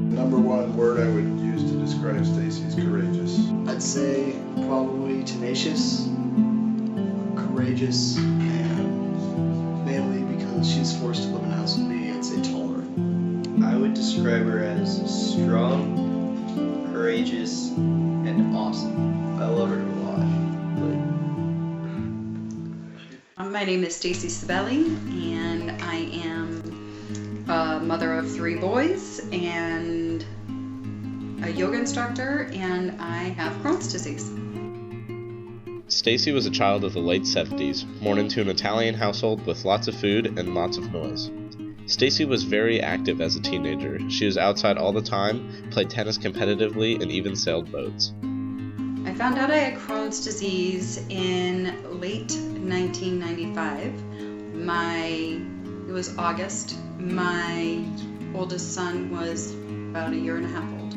Number one word I would use to describe Stacey is courageous. I'd say probably tenacious, courageous, and mainly because she's forced to live in a house with me, I'd say tolerant. I would describe her as strong, courageous, and awesome. I love her a lot. My name is Stacey Scibelli, and I am a mother of 3 boys and a yoga instructor, and I have Crohn's disease. Stacey was a child of the late 70s, born into an Italian household with lots of food and lots of noise. Stacey was very active as a teenager. She was outside all the time, played tennis competitively, and even sailed boats. I found out I had Crohn's disease in late 1995. It was August. My oldest son was about a year and a half old.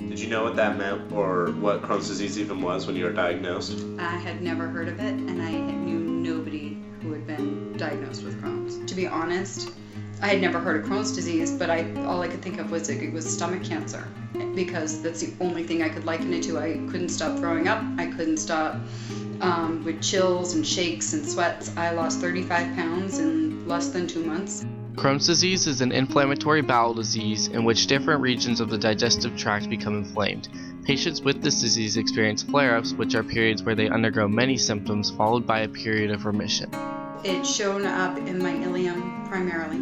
Did you know what that meant or what Crohn's disease even was when you were diagnosed? I had never heard of it, and I knew nobody who had been diagnosed with Crohn's. To be honest, I had never heard of Crohn's disease, but all I could think of was it was stomach cancer, because that's the only thing I could liken it to. I couldn't stop throwing up. I couldn't stop with chills and shakes and sweats. I lost 35 pounds in less than 2 months. Crohn's disease is an inflammatory bowel disease in which different regions of the digestive tract become inflamed. Patients with this disease experience flare-ups, which are periods where they undergo many symptoms followed by a period of remission. It's shown up in my ileum primarily,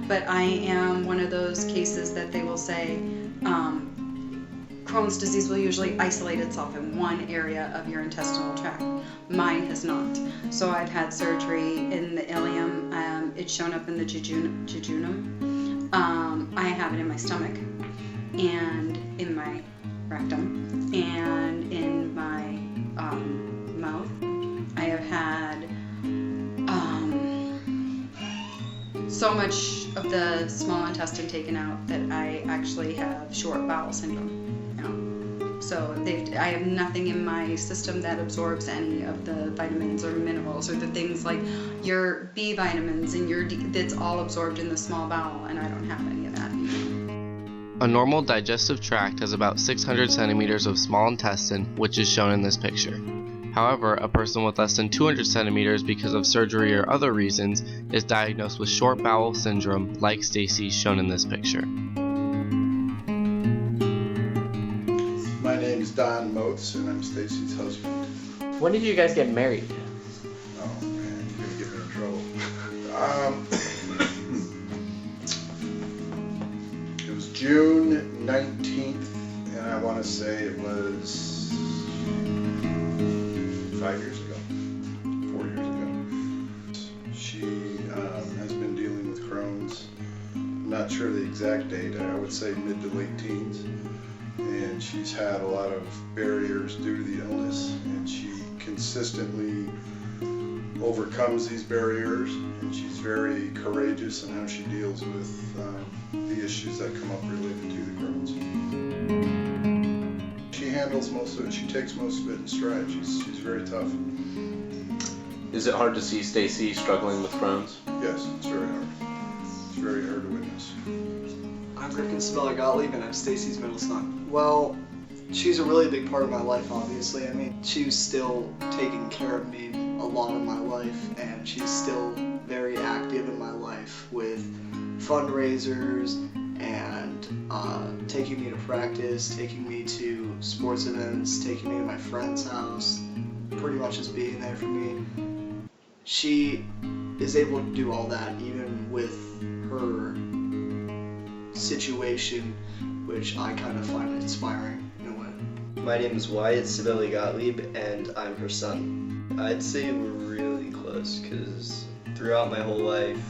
but I am one of those cases that they will say Crohn's disease will usually isolate itself in one area of your intestinal tract. Mine has not. So I've had surgery in the ileum. It's shown up in the jejunum. I have it in my stomach and in my rectum and in my mouth. I have had so much of the small intestine taken out that I actually have short bowel syndrome. So I have nothing in my system that absorbs any of the vitamins or minerals or the things like your B vitamins and your D, that's all absorbed in the small bowel, and I don't have any of that. A normal digestive tract has about 600 centimeters of small intestine, which is shown in this picture. However, a person with less than 200 centimeters because of surgery or other reasons is diagnosed with short bowel syndrome, like Stacey shown in this picture. My name's Don Motes, and I'm Stacey's husband. When did you guys get married? Oh man, you're gonna get me in trouble. It was June 19th, and I want to say it was 5 years ago, 4 years ago. She has been dealing with Crohn's. I'm not sure the exact date. I would say mid to late teens. And she's had a lot of barriers due to the illness, and she consistently overcomes these barriers, and she's very courageous in how she deals with the issues that come up related to the Crohn's. She handles most of it. She takes most of it in stride. She's very tough. Is it hard to see Stacey struggling with Crohn's? Yes, it's very hard. It's very hard to witness. I'm Scibelli, and I'm Stacey's middle son. Well, she's a really big part of my life, obviously. I mean, she was still taking care of me a lot of my life, and she's still very active in my life with fundraisers and taking me to practice, taking me to sports events, taking me to my friend's house, pretty much just being there for me. She is able to do all that even with her situation, which I kind of find inspiring in a way. My name is Wyatt Scibelli Gottlieb, and I'm her son. I'd say we're really close because throughout my whole life,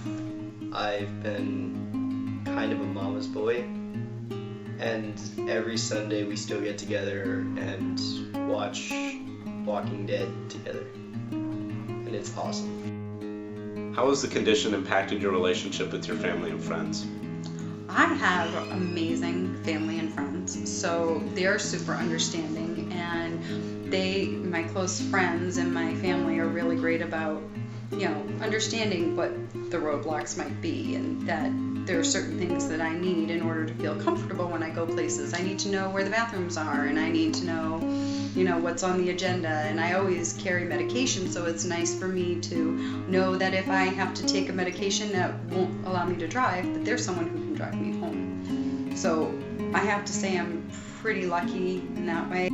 I've been kind of a mama's boy, and every Sunday we still get together and watch Walking Dead together, and it's awesome. How has the condition impacted your relationship with your family and friends? I have amazing family and friends, so they're super understanding, and my close friends and my family are really great about, understanding what the roadblocks might be, and that there are certain things that I need in order to feel comfortable when I go places. I need to know where the bathrooms are, and I need to know, what's on the agenda, and I always carry medication, so it's nice for me to know that if I have to take a medication that won't allow me to drive, that there's someone who can drive me home. So I have to say I'm pretty lucky in that way.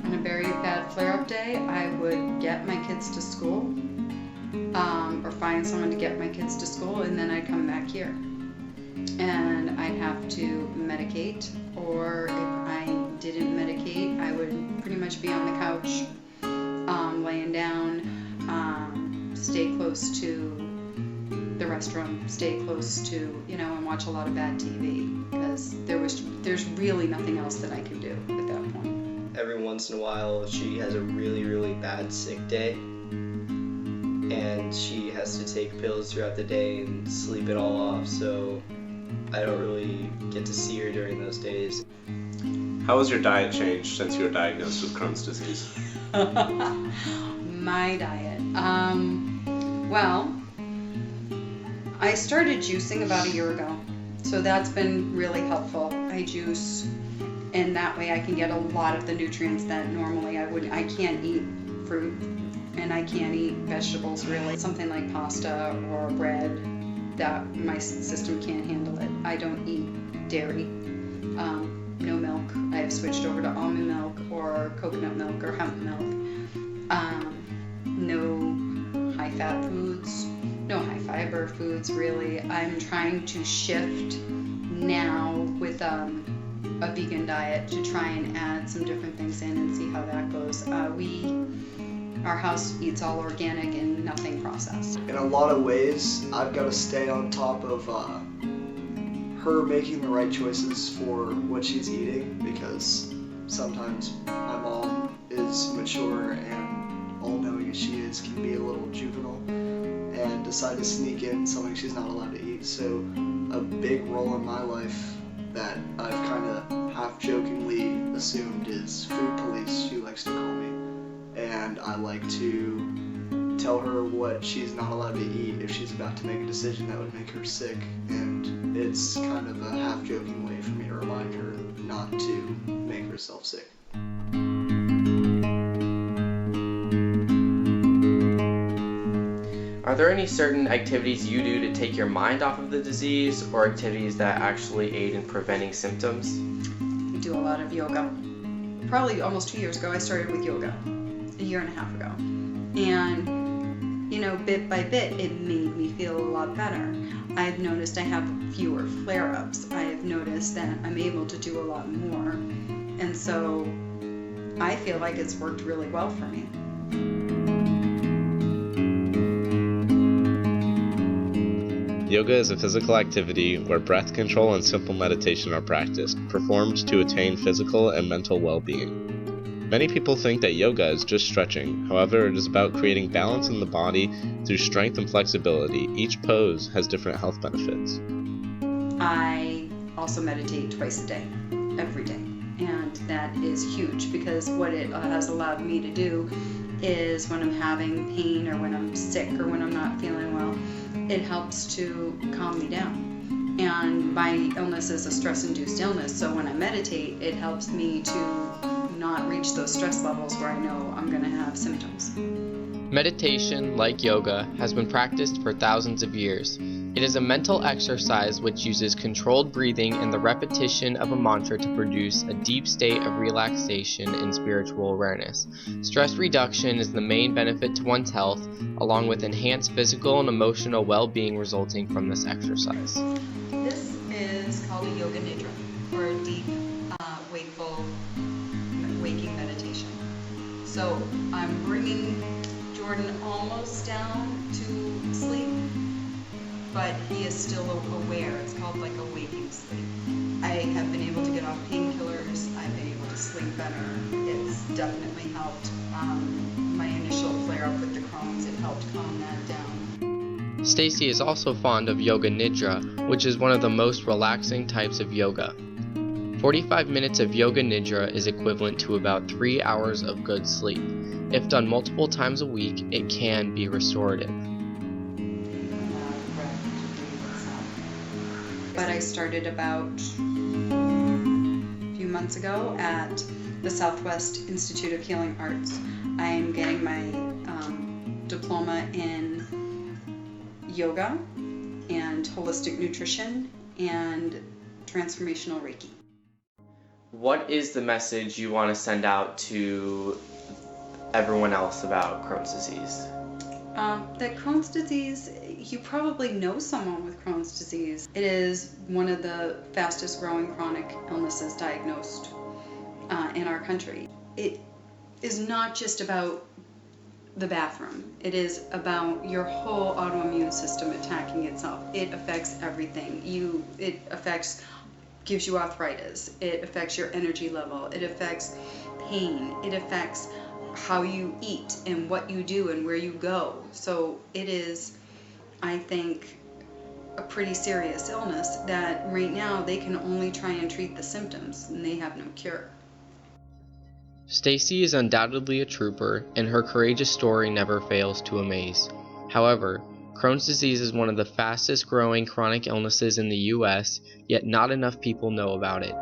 On a very bad flare-up day, I would get my kids to school, or find someone to get my kids to school, and then I'd come back here. And I'd have to medicate, or if I didn't medicate, I would pretty much be on the couch, laying down, stay close to the restroom, stay close to, and watch a lot of bad TV, because there's really nothing else that I could do at that point. Every once in a while, she has a really, really bad sick day, and she has to take pills throughout the day and sleep it all off, so I don't really get to see her during those days. How has your diet changed since you were diagnosed with Crohn's disease? My diet. Well, I started juicing about a year ago, so that's been really helpful. I juice, and that way I can get a lot of the nutrients that normally I can't eat fruit, and I can't eat vegetables really. Something like pasta or bread, that my system can't handle it. I don't eat dairy, no milk. I have switched over to almond milk or coconut milk or hemp milk. No high-fat foods, no high-fiber foods really. I'm trying to shift now with a vegan diet to try and add some different things in and see how that goes. Our house eats all organic and nothing processed. In a lot of ways, I've got to stay on top of her making the right choices for what she's eating, because sometimes my mom is mature and all-knowing as she is, can be a little juvenile and decide to sneak in something she's not allowed to eat. So a big role in my life that I've kind of half-jokingly assumed is food police, she likes to call me. And I like to tell her what she's not allowed to eat if she's about to make a decision that would make her sick. And it's kind of a half-joking way for me to remind her not to make herself sick. Are there any certain activities you do to take your mind off of the disease, or activities that actually aid in preventing symptoms? I do a lot of yoga. Probably almost 2 years ago, I started with yoga. A year and a half ago, and bit by bit it made me feel a lot better. I've noticed I have fewer flare-ups. I have noticed that I'm able to do a lot more, and so I feel like it's worked really well for me. Yoga is a physical activity where breath control and simple meditation are practiced, performed to attain physical and mental well-being. Many people think that yoga is just stretching. However, it is about creating balance in the body through strength and flexibility. Each pose has different health benefits. I also meditate twice a day, every day, and that is huge, because what it has allowed me to do is when I'm having pain or when I'm sick or when I'm not feeling well, it helps to calm me down. And my illness is a stress-induced illness, so when I meditate, it helps me to not reach those stress levels where I know I'm going to have symptoms. Meditation, like yoga, has been practiced for thousands of years. It is a mental exercise which uses controlled breathing and the repetition of a mantra to produce a deep state of relaxation and spiritual awareness. Stress reduction is the main benefit to one's health, along with enhanced physical and emotional well-being resulting from this exercise. This is called a yoga nidra, or a deep, waking meditation. So I'm bringing Jordan almost down to sleep, but he is still aware. It's called like a waking sleep. I have been able to get off painkillers. I've been able to sleep better. It's definitely helped my Stacey is also fond of yoga nidra, which is one of the most relaxing types of yoga. 45 minutes of yoga nidra is equivalent to about 3 hours of good sleep. If done multiple times a week, it can be restorative. But I started about a few months ago at the Southwest Institute of Healing Arts. I am getting my diploma in yoga and holistic nutrition and transformational Reiki. What is the message you want to send out to everyone else about Crohn's disease? That Crohn's disease, you probably know someone with Crohn's disease. It is one of the fastest growing chronic illnesses diagnosed in our country. It is not just about the bathroom. It is about your whole autoimmune system attacking itself. It affects everything. It affects, gives you arthritis. It affects your energy level. It affects pain. It affects how you eat and what you do and where you go. So it is, I think, a pretty serious illness that right now they can only try and treat the symptoms and they have no cure. Stacey is undoubtedly a trooper, and her courageous story never fails to amaze. However, Crohn's disease is one of the fastest growing chronic illnesses in the US, yet not enough people know about it.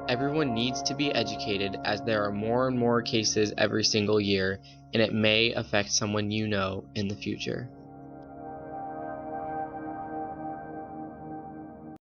Everyone needs to be educated, as there are more and more cases every single year, and it may affect someone you know in the future.